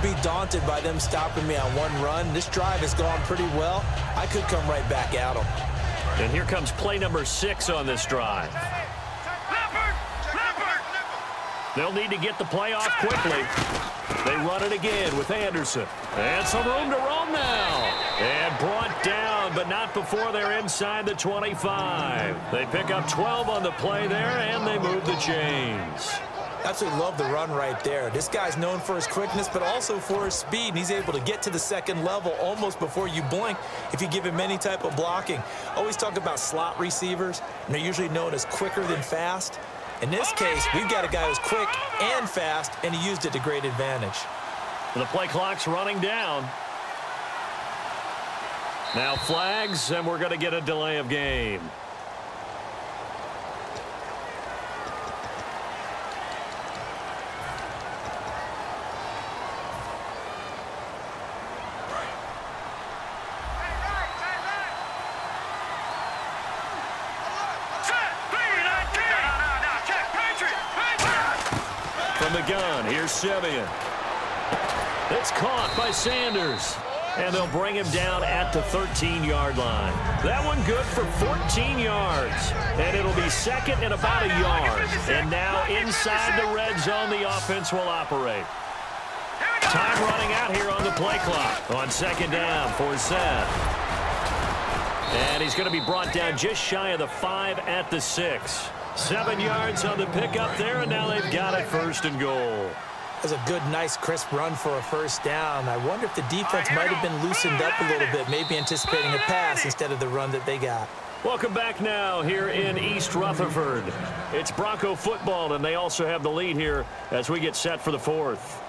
won't be daunted by them stopping me on one run. This drive has gone pretty well. I could come right back at them. And here comes play number 6 on this drive. They'll need to get the play off quickly. They run it again with Anderson. And some room to roam now. And brought down, but not before they're inside the 25. They pick up 12 on the play there, and they move the chains. Absolutely love the run right there. This guy's known for his quickness, but also for his speed. And he's able to get to the second level almost before you blink if you give him any type of blocking. Always talk about slot receivers, and they're usually known as quicker than fast. In this case, we've got a guy who's quick and fast, and he used it to great advantage. The play clock's running down. Now flags, and we're going to get a delay of game. From the gun, here's Simeon. It's caught by Sanders. And they'll bring him down at the 13-yard line. That one good for 14 yards. And it'll be second and about a yard. And now inside the red zone, the offense will operate. Time running out here on the play clock. On second down for Seth. And he's going to be brought down just shy of the 5 at the 6. 7 yards on the pickup there, and now they've got it first and goal. That's a good, nice, crisp run for a first down. I wonder if the defense might have been loosened up a little bit, maybe anticipating a pass instead of the run that they got. Welcome back now here in East Rutherford. It's Bronco football, and they also have the lead here as we get set for the fourth.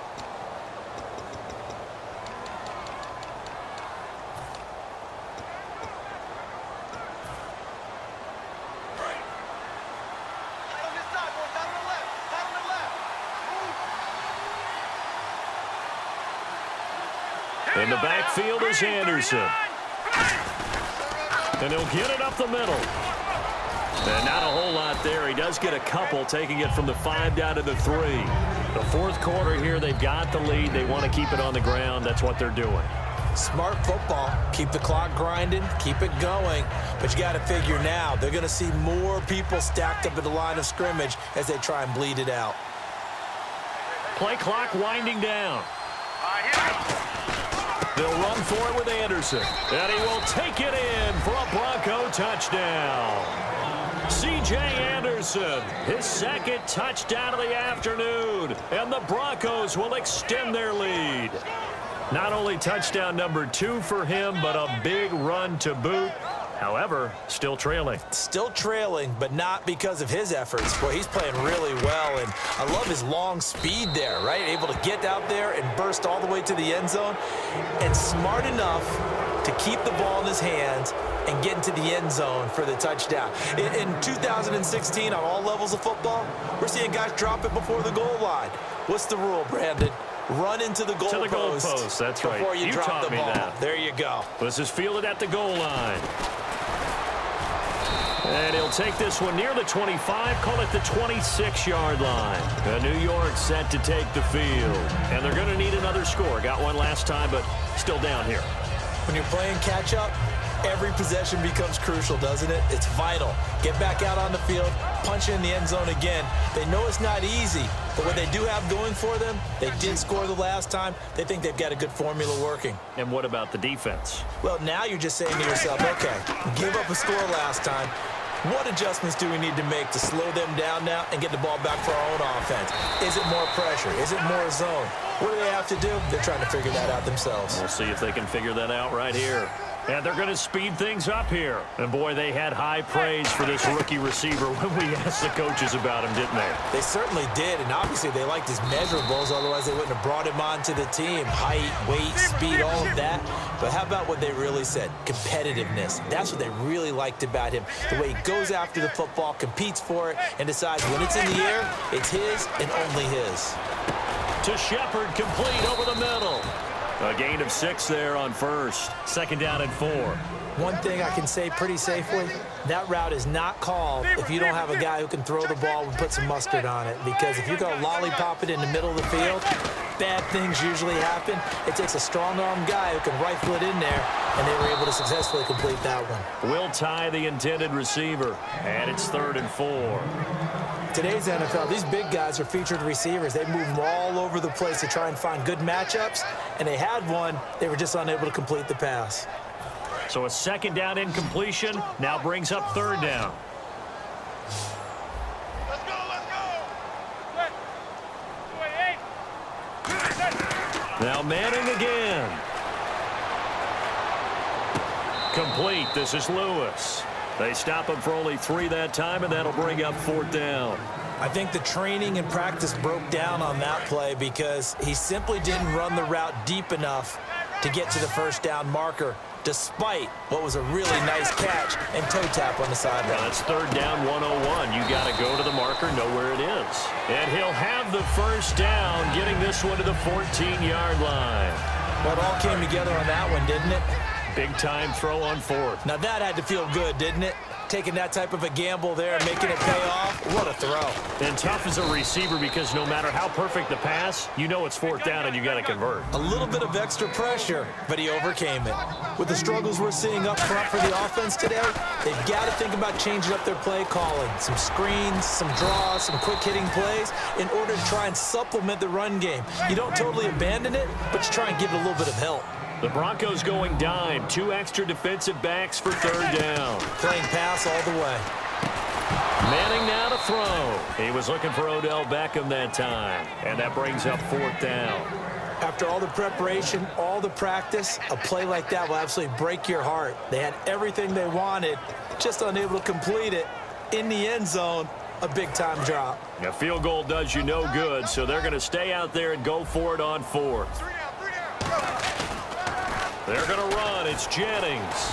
In the backfield is Anderson. And he'll get it up the middle. And not a whole lot there. He does get a couple, taking it from the 5 down to the 3. The fourth quarter here, they've got the lead. They want to keep it on the ground. That's what they're doing. Smart football. Keep the clock grinding. Keep it going. But you got to figure now, they're going to see more people stacked up at the line of scrimmage as they try and bleed it out. Play clock winding down. They'll run for it with Anderson. And he will take it in for a Bronco touchdown. C.J. Anderson, his second touchdown of the afternoon. And the Broncos will extend their lead. Not only touchdown number 2 for him, but a big run to boot. However, still trailing. Still trailing, but not because of his efforts. Boy, he's playing really well, and I love his long speed there, right? Able to get out there and burst all the way to the end zone, and smart enough to keep the ball in his hands and get into the end zone for the touchdown. In 2016, on all levels of football, we're seeing guys drop it before the goal line. What's the rule, Brandon? Run into the goal post. That's right. Before you drop the ball. That. There you go. This is fielded at the goal line. And he'll take this one near the 25, call it the 26-yard line. And New York set to take the field. And they're going to need another score. Got one last time, but still down here. When you're playing catch-up, every possession becomes crucial, doesn't it? It's vital. Get back out on the field, punch in the end zone again. They know it's not easy, but what they do have going for them, they did score the last time. They think they've got a good formula working. And what about the defense? Well, now you're just saying to yourself, okay, give up a score last time. What adjustments do we need to make to slow them down now and get the ball back for our own offense? Is it more pressure? Is it more zone? What do they have to do? They're trying to figure that out themselves. We'll see if they can figure that out right here. And they're going to speed things up here. And, boy, they had high praise for this rookie receiver when we asked the coaches about him, didn't they? They certainly did, and obviously they liked his measurables. Otherwise, they wouldn't have brought him onto the team. Height, weight, speed, all of that. But how about what they really said? Competitiveness. That's what they really liked about him. The way he goes after the football, competes for it, and decides when it's in the air, it's his and only his. To Shepard, complete over the middle. A gain of 6 there on first. Second down and 4. One thing I can say pretty safely, that route is not called if you don't have a guy who can throw the ball and put some mustard on it. Because if you're going to lollipop it in the middle of the field, bad things usually happen. It takes a strong-arm guy who can rifle it in there, and they were able to successfully complete that one. Will tie the intended receiver, and it's 3rd and 4. Today's NFL, these big guys are featured receivers. They move them all over the place to try and find good matchups, and they had one. They were just unable to complete the pass. So a 2nd down incompletion now brings up 3rd down. Now Manning again. Complete. This is Lewis. They stop him for only 3 that time, and that'll bring up 4th down. I think the training and practice broke down on that play because he simply didn't run the route deep enough to get to the 1st down marker, despite what was a really nice catch and toe tap on the sideline. Well, it's 3rd down 101. You got to go to the marker, know where it is. And he'll have the 1st down, getting this one to the 14-yard line. Well, it all came together on that one, didn't it? Big-time throw on 4th. Now that had to feel good, didn't it? Taking that type of a gamble there and making it pay off. What a throw. And tough as a receiver because no matter how perfect the pass, you know it's 4th down and you got to convert. A little bit of extra pressure, but he overcame it. With the struggles we're seeing up front for the offense today, they've got to think about changing up their play calling. Some screens, some draws, some quick-hitting plays in order to try and supplement the run game. You don't totally abandon it, but you try and give it a little bit of help. The Broncos going dime. 2 extra defensive backs for 3rd down. Playing pass all the way. Manning now to throw. He was looking for Odell Beckham that time. And that brings up 4th down. After all the preparation, all the practice, a play like that will absolutely break your heart. They had everything they wanted, just unable to complete it. In the end zone, a big-time drop. A field goal does you no good, so they're going to stay out there and go for it on 4th. They're going to run. It's Jennings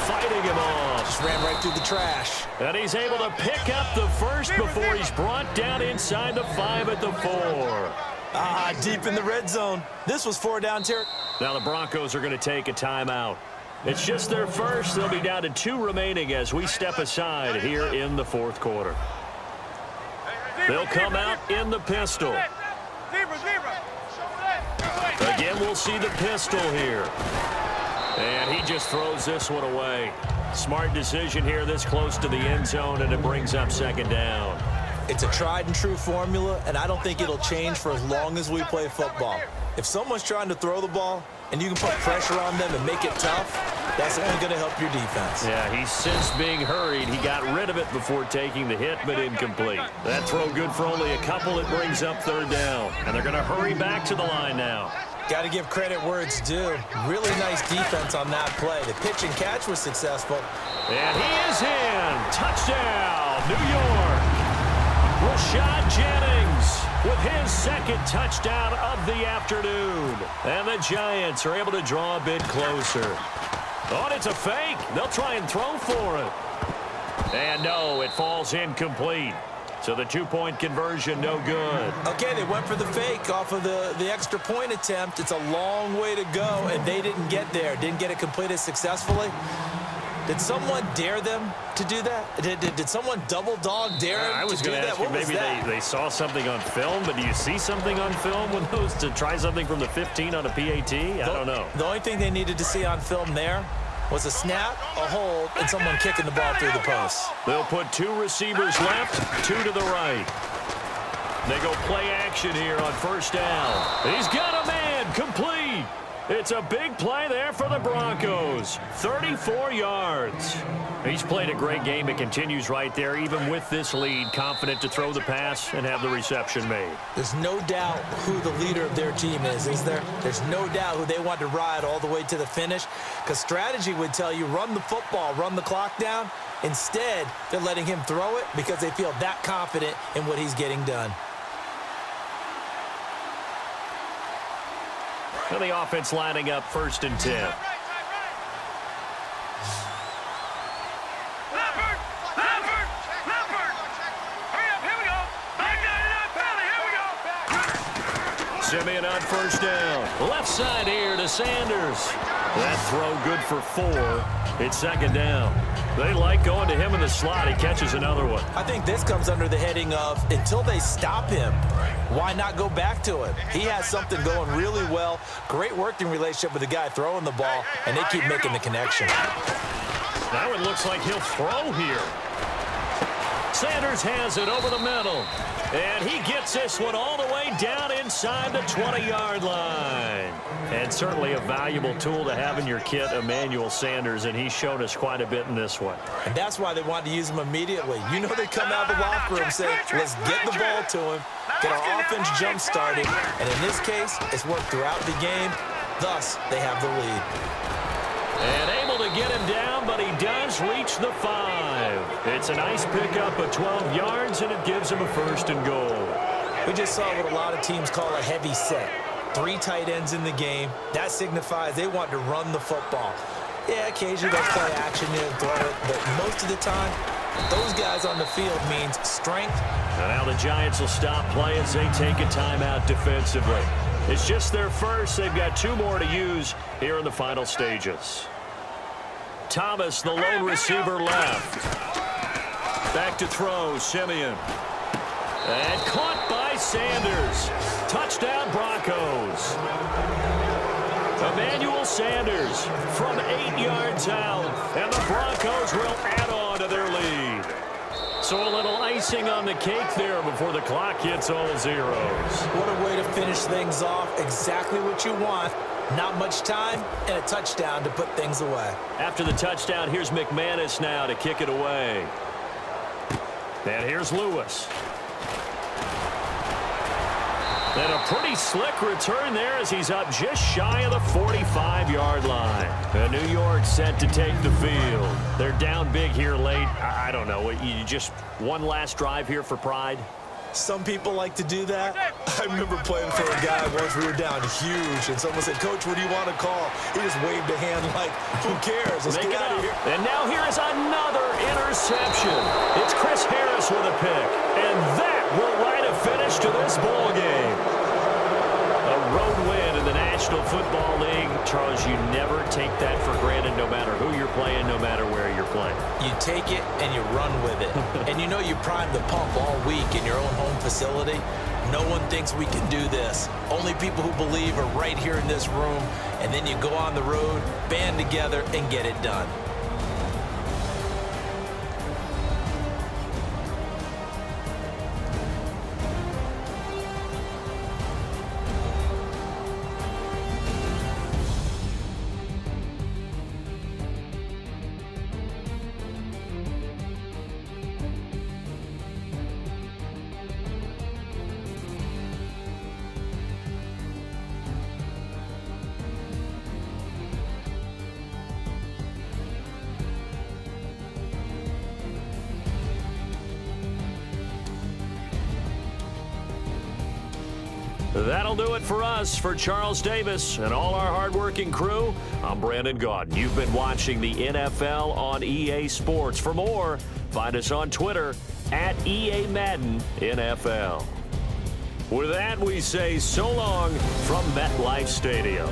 fighting him off. Just ran right through the trash. And he's able to pick up the 1st before he's brought down inside the 5 at the 4. Deep in the red zone. This was 4 down territory. Now the Broncos are going to take a timeout. It's just their 1st. They'll be down to 2 remaining as we step aside here in the 4th quarter. They'll come out in the pistol. Again, we'll see the pistol here. And he just throws this one away. Smart decision here this close to the end zone, and it brings up 2nd down. It's a tried-and-true formula, and I don't think it'll change for as long as we play football. If someone's trying to throw the ball and you can put pressure on them and make it tough, that's only going to help your defense. Yeah, he's since being hurried. He got rid of it before taking the hit, but incomplete. That throw good for only a couple. It brings up 3rd down. And they're going to hurry back to the line now. Got to give credit where it's due. Really nice defense on that play. The pitch and catch was successful. And he is in. Touchdown, New York. Rashad Jennings with his 2nd touchdown of the afternoon. And the Giants are able to draw a bit closer. Oh, and it's a fake. They'll try and throw for it. And no, it falls incomplete. So the 2-point conversion, no good. Okay, they went for the fake off of the extra point attempt. It's a long way to go, and they didn't get there. Didn't get it completed successfully. Did someone dare them to do that? Did someone double dog dare them to do that? I was going to ask you, maybe they saw something on film, but do you see something on film when those to try something from the 15 on a PAT? I don't know. The only thing they needed to see on film there was a snap, a hold, and someone kicking the ball through the post. They'll put 2 receivers left, 2 to the right. They go play action here on 1st down. He's got a man, complete. It's a big play there for the Broncos. 34 yards. He's played a great game. It continues right there, even with this lead, confident to throw the pass and have the reception made. There's no doubt who the leader of their team is there? There's no doubt who they want to ride all the way to the finish, because strategy would tell you run the football, run the clock down. Instead, they're letting him throw it because they feel that confident in what he's getting done. And the offense lining up 1st and 10. Simeon on first down. Left side here to Sanders. That throw good for 4. It's second down. They like going to him in the slot. He catches another one. I think this comes under the heading of until they stop him, why not go back to him? He has something going really well. Great working relationship with the guy throwing the ball, and they keep making the connection. Now it looks like he'll throw here. Sanders has it over the middle. And he gets this one all the way down inside the 20-yard line. And certainly a valuable tool to have in your kit, Emmanuel Sanders, and he's shown us quite a bit in this one. And that's why they wanted to use him immediately. You know they come out of the locker room saying, let's get the ball to him, get our offense jump-started. And in this case, it's worked throughout the game. Thus, they have the lead. And able to get him down, but he does reach the 5. It's a nice pickup of 12 yards, and it gives him a first and goal. We just saw what a lot of teams call a heavy set. 3 tight ends in the game. That signifies they want to run the football. Yeah, occasionally they'll play action and throw it, but most of the time, those guys on the field means strength. And now the Giants will stop play as they take a timeout defensively. It's just their first. They've got 2 more to use here in the final stages. Thomas, the lone receiver left. Back to throw, Simeon. And caught by Sanders. Touchdown, Broncos. Emmanuel Sanders from 8 yards out. And the Broncos will add on to their lead. So a little icing on the cake there before the clock hits all zeros. What a way to finish things off. Exactly what you want. Not much time and a touchdown to put things away. After the touchdown, here's McManus now to kick it away. And here's Lewis. And a pretty slick return there as he's up just shy of the 45-yard line. And New York set to take the field. They're down big here late. I don't know. You just one last drive here for pride? Some people like to do that. I remember playing for a guy once. We were down huge, and someone said, Coach, what do you want to call? He just waved a hand like, who cares? Let's get out of here. And now here is another interception. It's Chris Harris with a pick. And that will write a finish to this ball game. A road win in the National Football League. Charles, you never take that for granted no matter who you're playing, no matter where you're playing. You take it and you run with it. And you know you prime the pump all week in your own home facility. No one thinks we can do this. Only people who believe are right here in this room. And then you go on the road, band together, and get it done. That'll do it for us. For Charles Davis and all our hardworking crew, I'm Brandon Gaudin. You've been watching the NFL on EA Sports. For more, find us on Twitter at EA Madden NFL. With that, we say so long from MetLife Stadium.